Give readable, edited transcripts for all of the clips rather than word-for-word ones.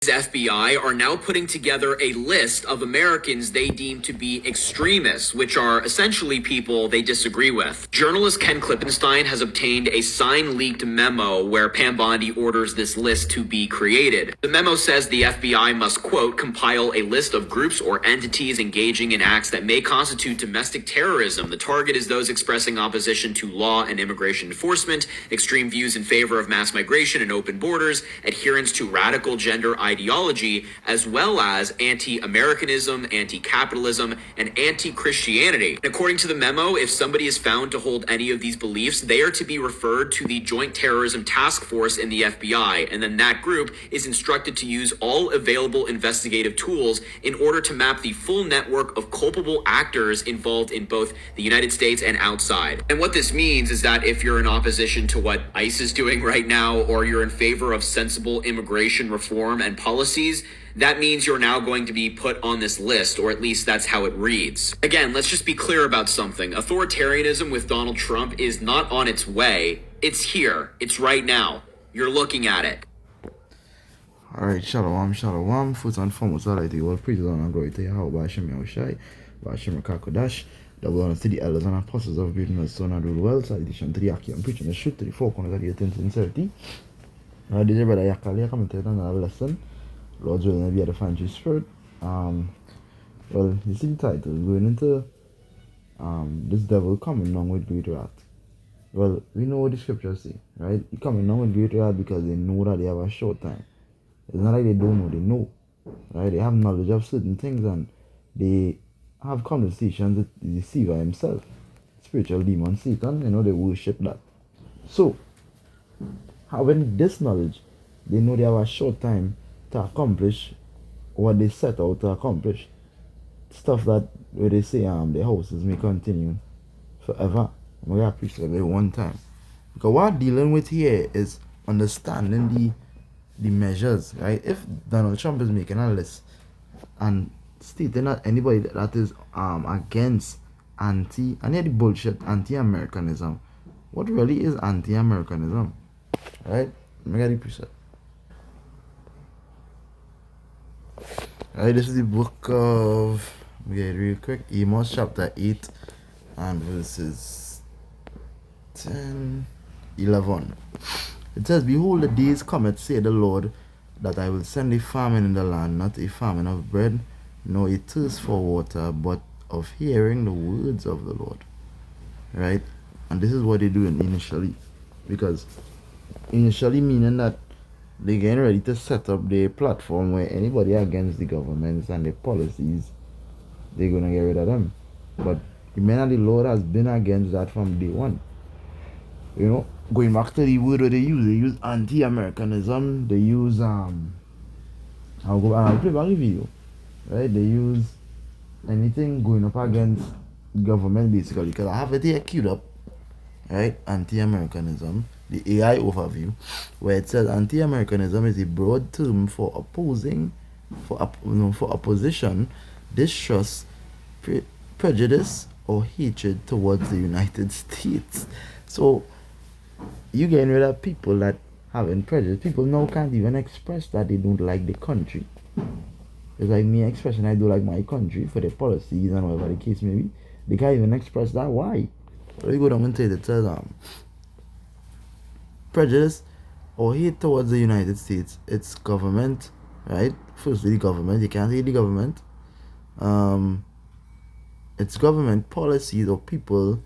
FBI are now putting together a list of Americans they deem to be extremists, which are essentially people they disagree with. Journalist Ken Klippenstein has obtained a sign-leaked memo where Pam Bondi orders this list to be created. The memo says the FBI must, quote, compile a list of groups or entities engaging in acts that may constitute domestic terrorism. The target is those expressing opposition to law and immigration enforcement, extreme views in favor of mass migration and open borders, adherence to radical gender ideology, as well as anti-Americanism, anti-capitalism, and anti-Christianity. According to the memo, if somebody is found to hold any of these beliefs, they are to be referred to the Joint Terrorism Task Force in the FBI, and then that group is instructed to use all available investigative tools in order to map the full network of culpable actors involved in both the United States and outside. And what this means is that if you're in opposition to what ICE is doing right now, or you're in favor of sensible immigration reform and policies, that means you're now going to be put on this list, or at least that's how it reads. Again, let's just be clear about something. Authoritarianism with Donald Trump is not on its way. It's here. It's right now. You're looking at it. Alright, shalom. First and foremost, I'd like to give all praise and glory to Yahweh, Hashem Yahushai, Hashem Kakodash, double honor to the elders and apostles of greatness, son and rule well, salutation to the Aki and preaching the truth to the four corners of the earth in sincerity. This is Brother Yakali, coming to another lesson. Lord's willing, be at the Fancy Spirit. Well, you see the title, going into this devil coming along with great wrath. Well, we know what the scriptures say, right? He coming along with great wrath because they know that they have a short time. It's not like they don't know, they know, right? They have knowledge of certain things and they have conversations with the deceiver himself, spiritual demon Satan, they worship that. So, having this knowledge, they know they have a short time to accomplish what they set out to accomplish. Stuff that, where they say the houses may continue forever. I'm going to preach that every one time. Because what I'm dealing with here is understanding the measures, right? If Donald Trump is making a list and stating that anybody that is against anti-Americanism, what really is anti-Americanism, right? Let me get the precept. Alright, this is the book of, let me get it real quick, Amos chapter 8 and verses 10, 11. It says, behold, the days cometh, saith the Lord, that I will send a famine in the land, not a famine of bread, nor a thirst for water, but of hearing the words of the Lord. Right? And this is what they do initially. Because initially meaning that they're getting ready to set up their platform where anybody against the governments and the policies, they're going to get rid of them. But the man of the Lord has been against that from day one. Going back to the word that they use anti-Americanism, they use I'll play back the video, right? They use anything going up against government basically, because I have it here queued up, right? Anti-Americanism, the AI overview, where it says anti-Americanism is a broad term for opposition, distrust, prejudice, or hatred towards the United States. So you getting rid of people that having prejudice. People now can't even express that they don't like the country. It's like me expressing I do like my country for the policies and whatever the case may be. They can't even express that. Why? Let me go down and say it says prejudice or hate towards the United States, its government, right? Firstly, the government. You can't hate the government. Its government policies or people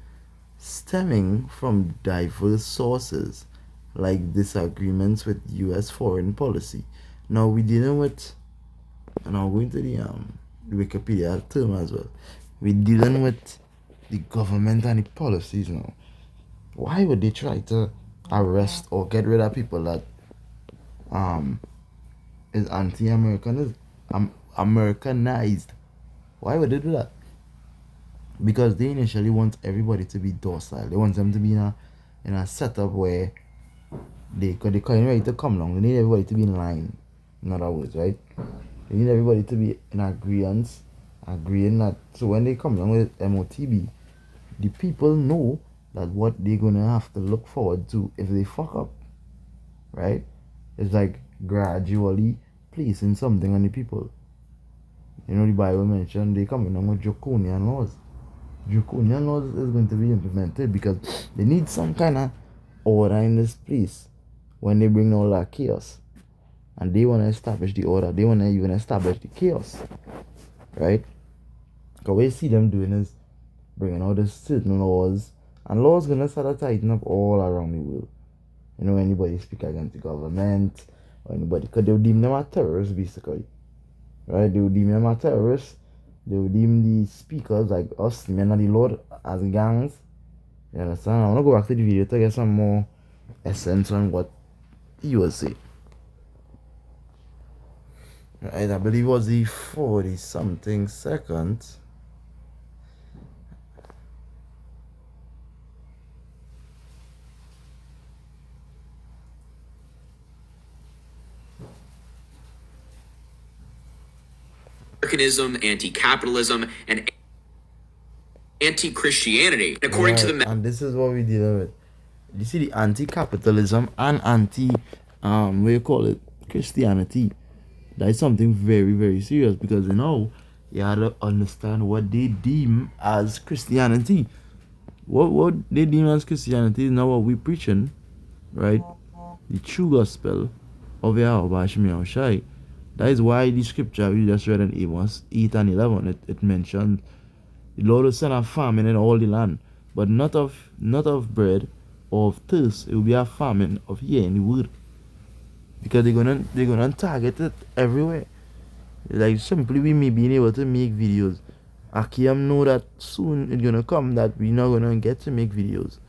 stemming from diverse sources, like disagreements with U.S. foreign policy. Now we're dealing with, and I'll go into the Wikipedia term as well. We're dealing with the government and the policies now. Why would they try to arrest or get rid of people that is Americanized? Why would they do that? Because they initially want everybody to be docile. They want them to be in a setup where they can't ready to come along. They need everybody to be in line. In other words, right? They need everybody to be in agreeing that. So when they come along with MOTB, the people know that what they're gonna have to look forward to if they fuck up, right? It's like gradually placing something on the people. You know, the Bible mentioned they come in with draconian laws. Draconian laws is going to be implemented because they need some kind of order in this place when they bring all that chaos. And they want to establish the order. They want to even establish the chaos. Right? Because what you see them doing is bringing all these certain laws. And laws going to start to tighten up all around the world. You know, anybody speak against the government or anybody. Because they'll deem them as terrorists, basically. Right? They will deem them as terrorists. They will deem the speakers like us, the men of the Lord, as gangs. You understand? I want to go back to the video to get some more essence on what he was saying. Right, I believe it was the 40 something seconds. Americanism, anti-capitalism, and anti-Christianity. According to the and this is what we deal with. You see the anti-capitalism and what you call it, Christianity. That is something very, very serious because you have to understand what they deem as Christianity. What they deem as Christianity is not what we're preaching, right? The true gospel of Yahweh Shemi Shai. That is why the scripture we just read in Amos 8 and 11, it mentioned the Lord will send a famine in all the land, but not of bread or of thirst. It will be a famine of hearing the word. Because they're gonna target it everywhere. Like simply we may being able to make videos. Akiem know that soon it's gonna come that we're not gonna get to make videos.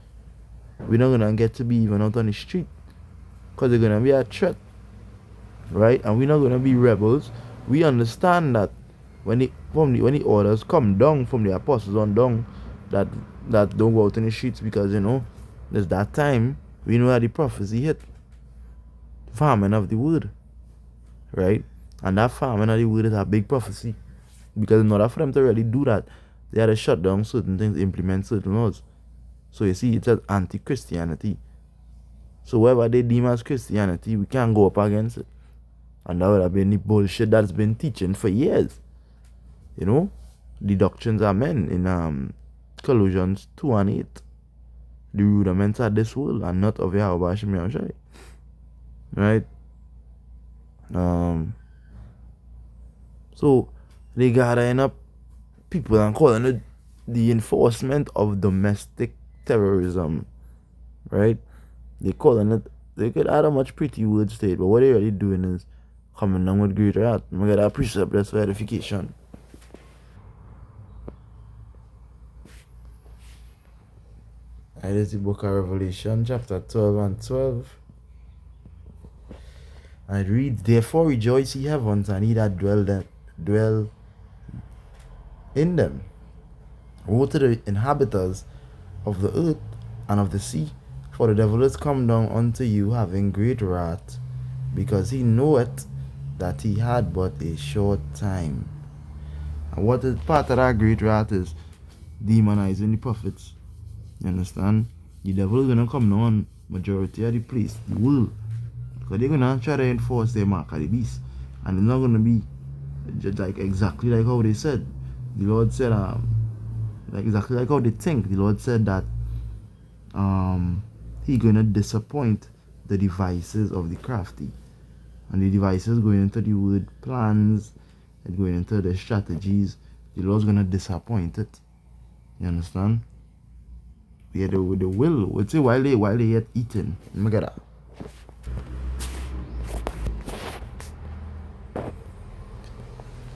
We're not gonna get to be even out on the street. Because they're gonna be a threat. Right? And we're not gonna be rebels. We understand that when the orders come down from the apostles on down, that don't go out in the streets because there's that time we know that the prophecy hit. Famine of the word. Right? And that famine of the word is a big prophecy. Because in order for them to really do that, they had to shut down certain things, implement certain laws. So you see, it's anti-Christianity. So whatever they deem as Christianity, we can't go up against it. And that would have been the bullshit that's been teaching for years. The doctrines are men in Colossians 2 and 8. The rudiments are this world and not of Yahweh Shemi Shai. Right? So they gathering up people and calling it the enforcement of domestic terrorism. Right? They calling it, they could add a much pretty words to it, but what they're really doing is coming down with greater wrath. We got a precept that's for edification. It is the book of Revelation, chapter 12 and 12. And it reads, "Therefore rejoice ye heavens, and ye that dwell in them. Woe to the inhabitants of the earth and of the sea, for the devil is come down unto you, having great wrath, because he knoweth that he had but a short time." And what is part of that great wrath is demonizing the prophets. You understand? The devil is gonna come down on majority of the place, the world. Because they're gonna try to enforce their mark of the beast. And it's not gonna be just like exactly like how they said. The Lord said like exactly like how they think. The Lord said that He gonna disappoint the devices of the crafty. And the devices going into the word plans and going into the strategies, the Lord's gonna disappoint it. You understand? Yeah, the will. Would say while they yet eating. Look at that.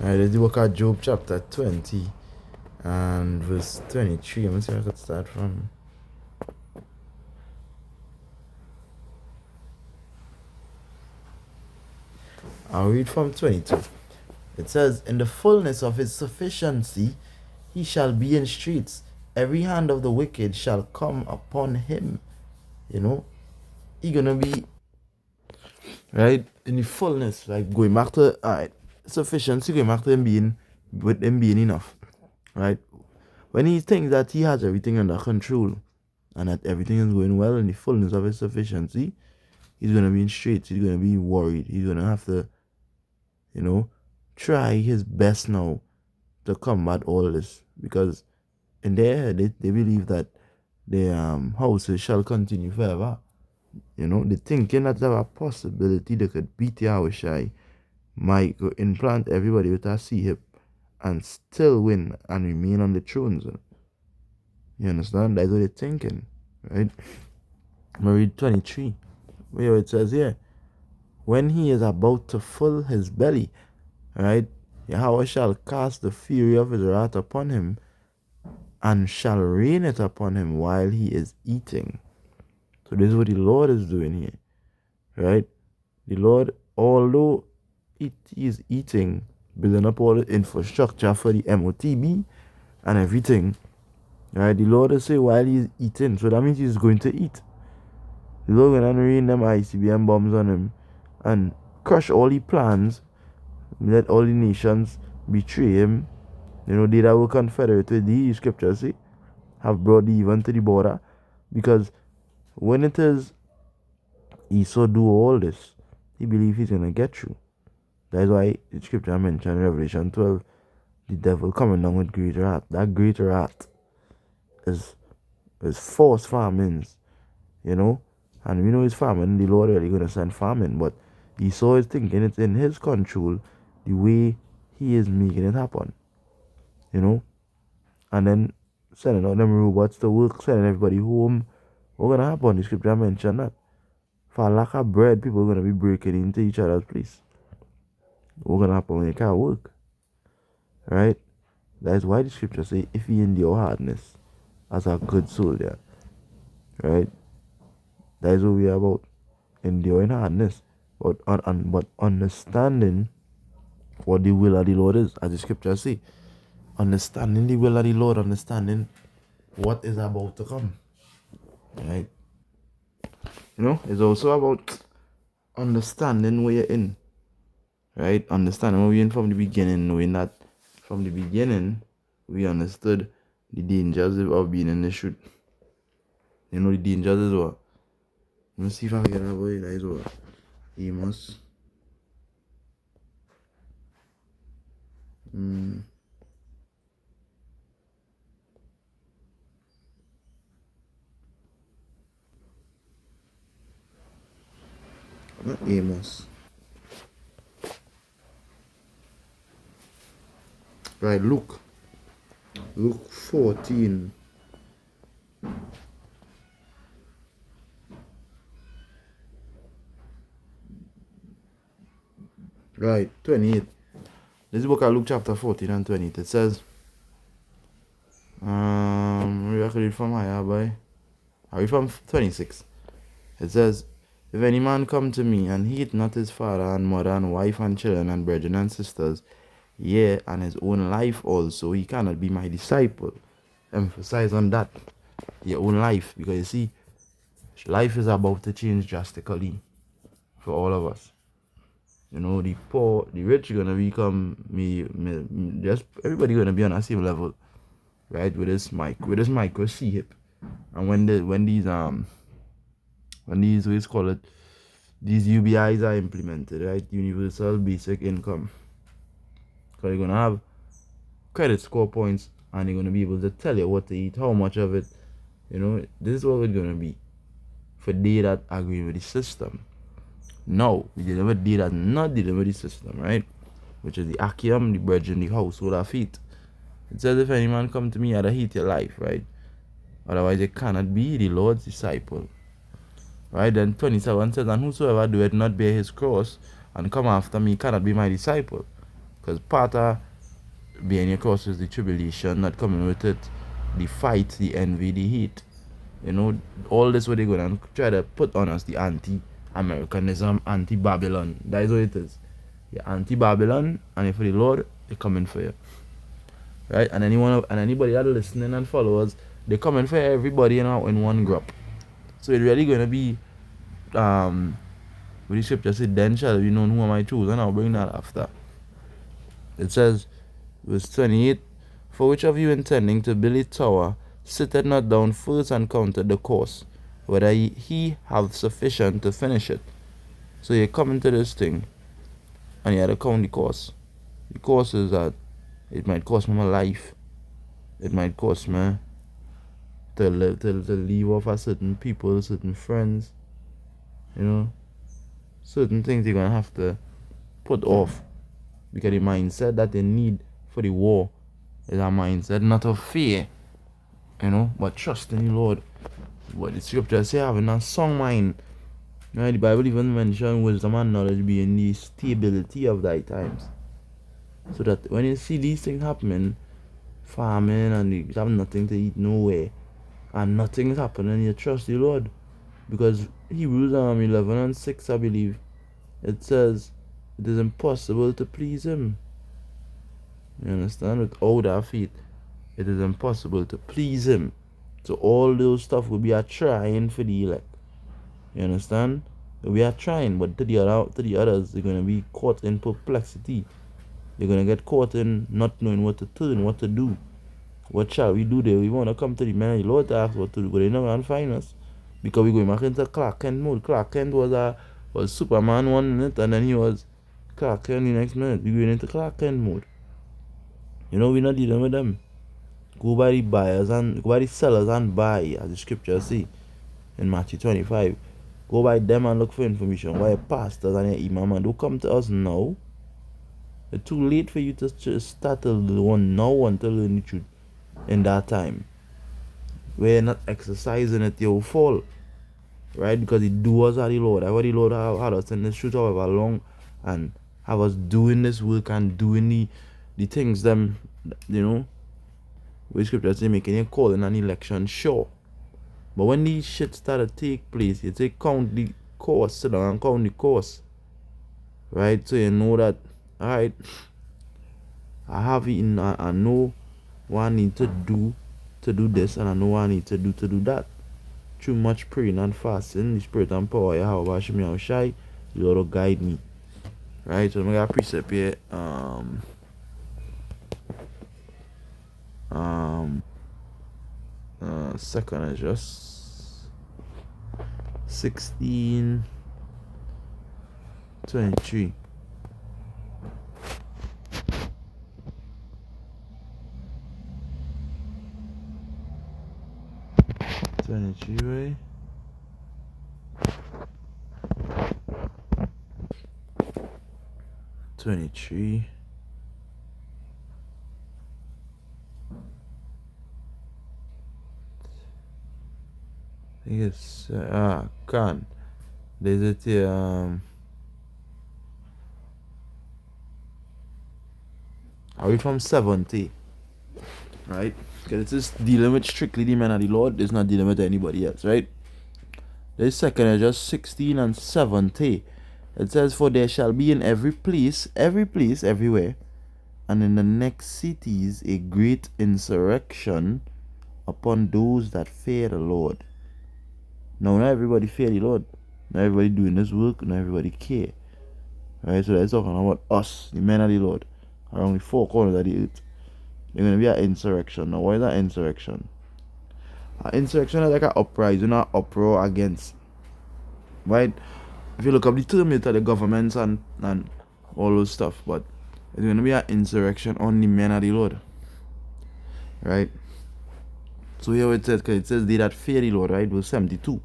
Alright, let's look at Job chapter 20 and verse 23. I'm gonna see where I could start from. I'll read from 22. It says, "In the fullness of his sufficiency he shall be in streets. Every hand of the wicked shall come upon him." He gonna be right in the fullness, like going back to sufficiency, going back to him being enough. Right? When he thinks that he has everything under control and that everything is going well in the fullness of his sufficiency, he's gonna be in straits, he's gonna be worried, he's gonna have to you know, try his best now to combat all this, because in their head they believe that the houses shall continue forever. You know, they thinking that there's a possibility they could beat Yahushai, might go implant everybody with a C hip and still win and remain on the thrones. You understand? That's what they're thinking, right? Read 23, where it says here, when he is about to fill his belly, right, Yahweh shall cast the fury of his wrath upon him and shall rain it upon him while he is eating. So this is what the Lord is doing here, right? The Lord, although he is eating, building up all the infrastructure for the MOTB and everything, right? The Lord is saying while he's eating, so that means he's going to eat. The Lord going to rain them ICBM bombs on him and crush all the plans, let all the nations betray him. You know, they that will confederate with the scriptures say, have brought thee even to the border. Because when it is Esau do all this, he believes he's going to get you. That's why the scripture mentioned in Revelation 12, the devil coming down with great wrath. That great wrath is forced famines, you know. And we know it's famine, the Lord really going to send famine. But Esau is thinking it's in his control the way he is making it happen, you know. And then sending out them robots to work, sending everybody home. What's going to happen? The scripture mentioned that. For lack of bread, people are going to be breaking into each other's place. What's going to happen when you can't work? Right? That's why the scripture say, if you endure hardness as a good soldier, right? That is what we are about. Enduring hardness. But understanding what the will of the Lord is, as the scripture say. Understanding the will of the Lord, understanding what is about to come. Right? You know, it's also about understanding where you're in. Right? Understanding where we're in from the beginning, knowing that from the beginning we understood the dangers of being in the shoot. You know the dangers is what? Let me see if I can get that boy. That is what? Amos. Not Amos. Right, Luke 14. Right, 28. This book of Luke chapter 14 and 28. It says, maybe I could read from higher, boy. I read from 26. It says, if any man come to me and hate not his father and mother and wife and children and brethren and sisters, yea, and his own life also, he cannot be my disciple. Emphasize on that. Your own life. Because you see, life is about to change drastically for all of us. You know, the poor, the rich are gonna become just everybody gonna be on the same level, right? With this micro C hip, and when these what is call it, these UBIs are implemented, right? Universal Basic Income, because you're gonna have credit score points, and they're gonna be able to tell you what to eat, how much of it. You know, this is what it's gonna be for they that agree with the system. No, we dealing with they that not dealing with the system, right? Which is the Achium, the brethren, the household of faith. It says, if any man come to me, I'll hate your life, right? Otherwise, it cannot be the Lord's disciple. Right? Then 27 says, and whosoever doeth not bear his cross and come after me cannot be my disciple. Because part of bearing your cross is the tribulation, not coming with it, the fight, the envy, the hate. You know, all this what they're going to try to put on us, the anti-Americanism, anti-Babylon. That is what it is. You're anti-Babylon, and if for the Lord, they're coming for you. Right? And anybody that listening and followers, they're coming for everybody in one group. So it's really going to be, what the scripture said, then shall be known who am I choose, and I'll bring that after. It says, verse 28, for which of you intending to build a tower, sitteth not down first and counted the cost, whether he have sufficient to finish it. So you come into this thing, And you had to count the cost. The cost is that it might cost me my life. It might cost me to leave off a certain people, certain friends, you know. Certain things you're gonna have to put off. Because the mindset that they need for the war is a mindset not of fear, you know, but trust in the Lord. What the scripture say, having a sound mind. Right? The Bible even mentions wisdom and knowledge being the stability of thy times. So that when you see these things happening, farming and you have nothing to eat nowhere, and nothing is happening, you trust the Lord. Because Hebrews 11:6, I believe, it says it is impossible to please him. You understand? Without our faith, it is impossible to please him. So all those stuff will be a trying for the elect. You understand? We are trying, but to the others, they're gonna be caught in perplexity. They're gonna get caught in not knowing what to turn, what to do. What shall we do there? We wanna come to the man of the Lord to ask what to do, but they never gonna find us. Because we're going back into Clark Kent mode. Clark Kent was Superman 1 minute, and then he was Clark Kent the next minute. We're going into Clark Kent mode. You know, we're not dealing with them. Go by the sellers and buy, as the scripture say in Matthew 25. Go by them and look for information. Why pastors and your imam, and don't come to us now. It's too late for you to start to learn now and to learn the truth in that time. Where you're not exercising it, you'll fall. Right? Because the doers are the Lord. That's why the Lord had us in this truth however long, and have us doing this work and doing the things them, you know, where scripture say making a call in an election sure. But when these shit start to take place, you take count the cost, sit down and count the cost. Right? So you know that, alright, I have eaten, I know what I need to do this, and I know what I need to do that. Too much praying and fasting, the spirit and power, Yahweh Hashem Yahushai, the Lord will guide me. Right? So I'm gonna precept here. Second is just 16:23. Right? 23. I think it's can. There's it here, I read from 70. Right? Because it's just dealing with strictly the man of the Lord, it's not dealing with anybody else, right? The second is just 16 and 70. It says, for there shall be in every place, everywhere, and in the next cities a great insurrection upon those that fear the Lord. Now, not everybody fear the Lord. Not everybody doing this work, not everybody care. Right? So that's talking about us, the men of the Lord, around the four corners of the earth. There's going to be an insurrection. Now, what is that insurrection? An insurrection is like an uprising or uproar against. Right? If you look up the term, it's the governments and all those stuff. But it's going to be an insurrection on the men of the Lord. Right? So here it says, because it says, they that fear the Lord, right? Verse 72.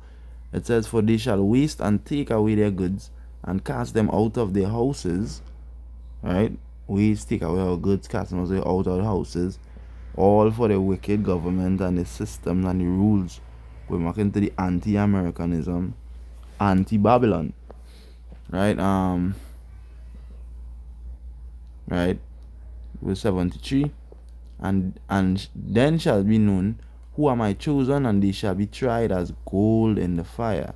It says, for they shall waste and take away their goods and cast them out of their houses. Right? Waste, take away our goods, cast them out of the houses. All for the wicked government and the systems and the rules. We're marking to the anti-Americanism, anti-Babylon. Right? Right? Verse 73. And then shall be known who am I chosen, and they shall be tried as gold in the fire.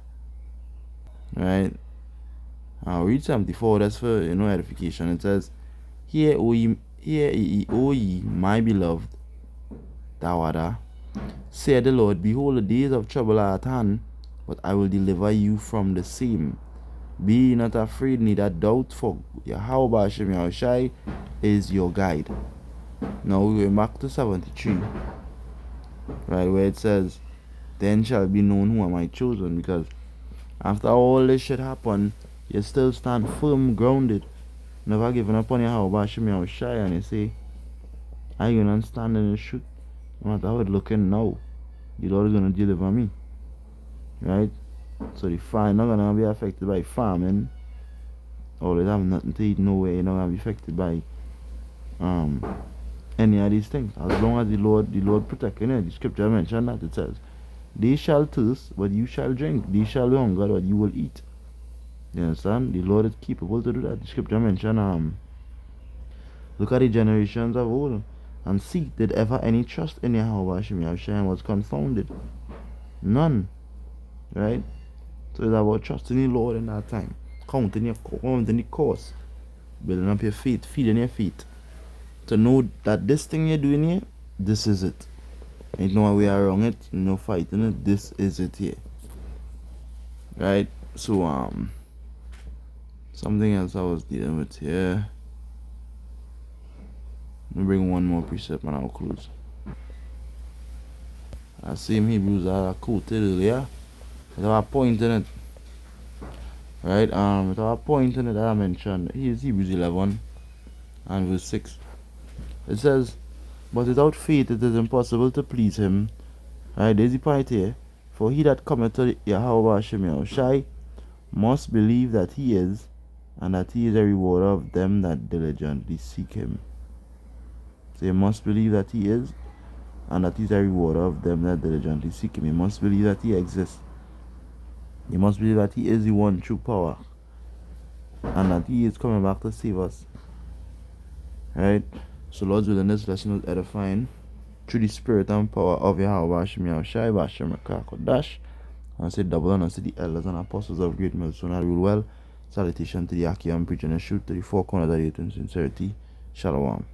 Right? I'll read 74, that's for edification. It says, Hear, O ye, my beloved Tawada, said the Lord, behold, the days of trouble are at hand, but I will deliver you from the same. Be not afraid, neither doubt, for Yahweh Hashem Yahushai is your guide. Now we go back to 73, right, where it says, then shall be known who am I chosen, because after all this shit happen, you still stand firm grounded. never giving up on Yahweh Hashem Yahushai, and you say, I gonna stand in the truth, no matter how it looking now, the Lord is gonna deliver me. Right? So the farm not gonna be affected by farming. Always have nothing to eat, no way, you're not gonna be affected by any of these things. As long as the Lord protecting it. The scripture mentioned that it says, they shall thirst, but you shall drink. They shall be hunger, but you will eat. You understand? The Lord is capable to do that. The scripture mentioned, look at the generations of old and see, did ever any trust in Yahweh Hashem Yahushua was confounded? None. Right? So it's about trusting the Lord in that time. Counting the course. Building up your faith, feeding your faith. To know that this thing you're doing here, this is it. Ain't no way around it, no fighting it, this is it here. Right? So something else I was dealing with here. Let me bring one more precept and I'll close. I see him Hebrews I quoted earlier. There's a point in it. Right? There's a point in it that I mentioned. Here's Hebrews 11 and verse 6. It says, but without faith it is impossible to please him. Right, there's the point here. For he that cometh to Yahweh Hashem Yahushai must believe that he is, and that he is a rewarder of them that diligently seek him. So you must believe that he is, and that he is a rewarder of them that diligently seek him. You must believe that he exists. You must believe that he is the one true power, and that he is coming back to save us. Right? So Lord's willing, this lesson was edifying through the spirit and power of Yahweh Hashem Yahushai, Bashem Rakakodash. And I say double honor to the elders and apostles of Great Millstone that rule well. Salutation to the Akim preaching the truth to the four corners of the earth in sincerity. Shalom.